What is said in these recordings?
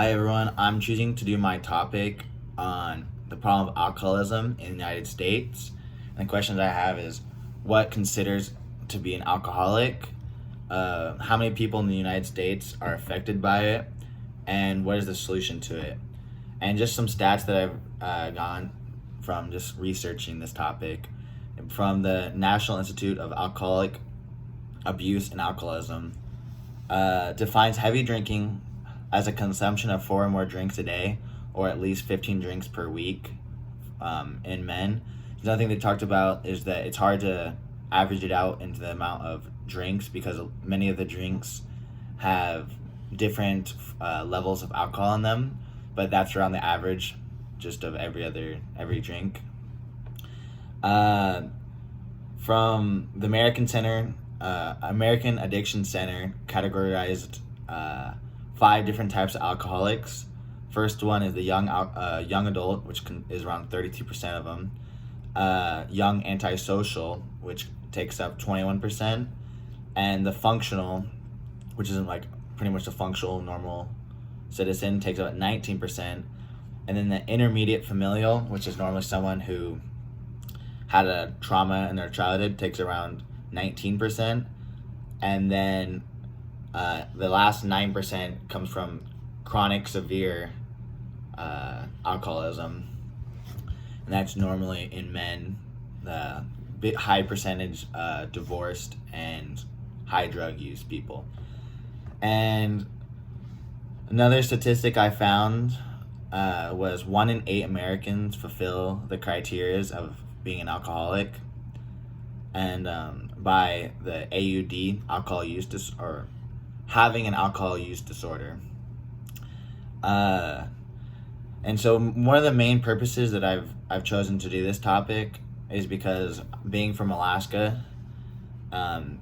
Hi everyone, I'm choosing to do my topic on the problem of alcoholism in the United States. And the questions I have is what considers to be an alcoholic, how many people in the United States are affected by it, and what is the solution to it. And just some stats that I've gotten from just researching this topic from the National Institute of Alcoholic Abuse and Alcoholism. Defines heavy drinking as a consumption of 4 or more drinks a day, or at least 15 drinks per week in men. Another thing they talked about is that it's hard to average it out into the amount of drinks because many of the drinks have different levels of alcohol in them, but that's around the average just of every drink. From the American Addiction Center categorized 5 different types of alcoholics. First one is the young adult, which is around 32% of them. Young antisocial, which takes up 21%, and the functional, which isn't like pretty much a functional normal citizen, takes up 19%, and then the intermediate familial, which is normally someone who had a trauma in their childhood, takes around 19%, and then the last 9% comes from chronic severe alcoholism, and that's normally in men. The high percentage divorced and high drug use people. And another statistic I found was 1 in 8 Americans fulfill the criteria of being an alcoholic, and by the AUD, alcohol use or having an alcohol use disorder. And so one of the main purposes that I've chosen to do this topic is because being from Alaska,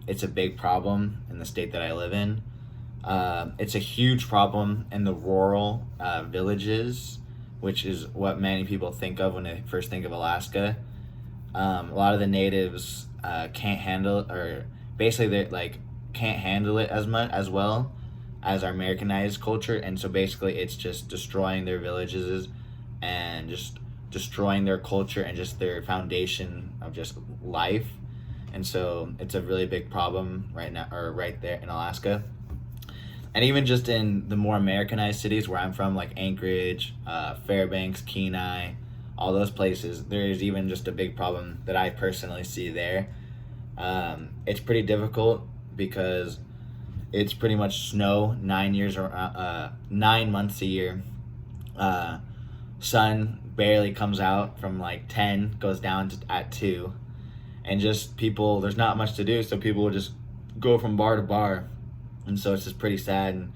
it's a big problem in the state that I live in. It's a huge problem in the rural villages, which is what many people think of when they first think of Alaska. A lot of the natives can't handle, or basically they can't handle it as well as our Americanized culture, and so basically it's just destroying their villages and just destroying their culture and just their foundation of just life. And so it's a really big problem right now, or right there in Alaska. And even just in the more Americanized cities where I'm from, like Anchorage, Fairbanks, Kenai, all those places, there's even just a big problem that I personally see there. It's pretty difficult because it's pretty much snow 9 months a year. Sun barely comes out from like 10, goes down at 2, and just people, there's not much to do, so people will just go from bar to bar, and so it's just pretty sad and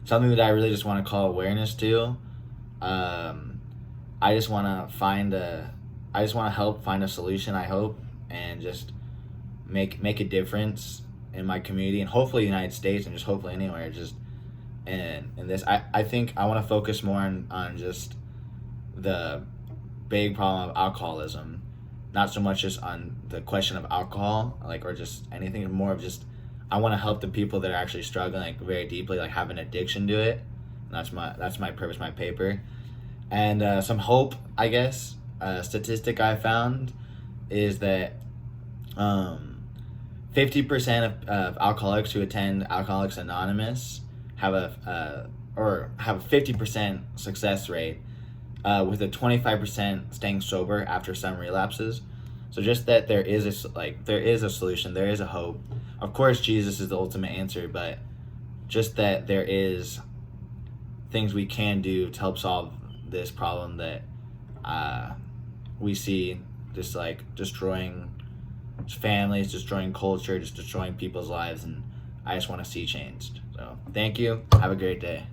something that I really just want to call awareness to. I just want to help find a solution, I hope, and just make a difference in my community and hopefully the United States and just hopefully anywhere. Just in this, I think I want to focus more on just the big problem of alcoholism, not so much just on the question of alcohol, or just anything, more of just I want to help the people that are actually struggling very deeply, have an addiction to it. And that's my purpose, my paper. And some hope, I guess. A statistic I found is that 50% of alcoholics who attend Alcoholics Anonymous have a 50% success rate, with a 25% staying sober after some relapses. So just that there is a solution, there is a hope. Of course, Jesus is the ultimate answer, but just that there is things we can do to help solve this problem that we see, just destroying families, destroying culture, just destroying people's lives, and I just want to see changed. So thank you. Have a great day.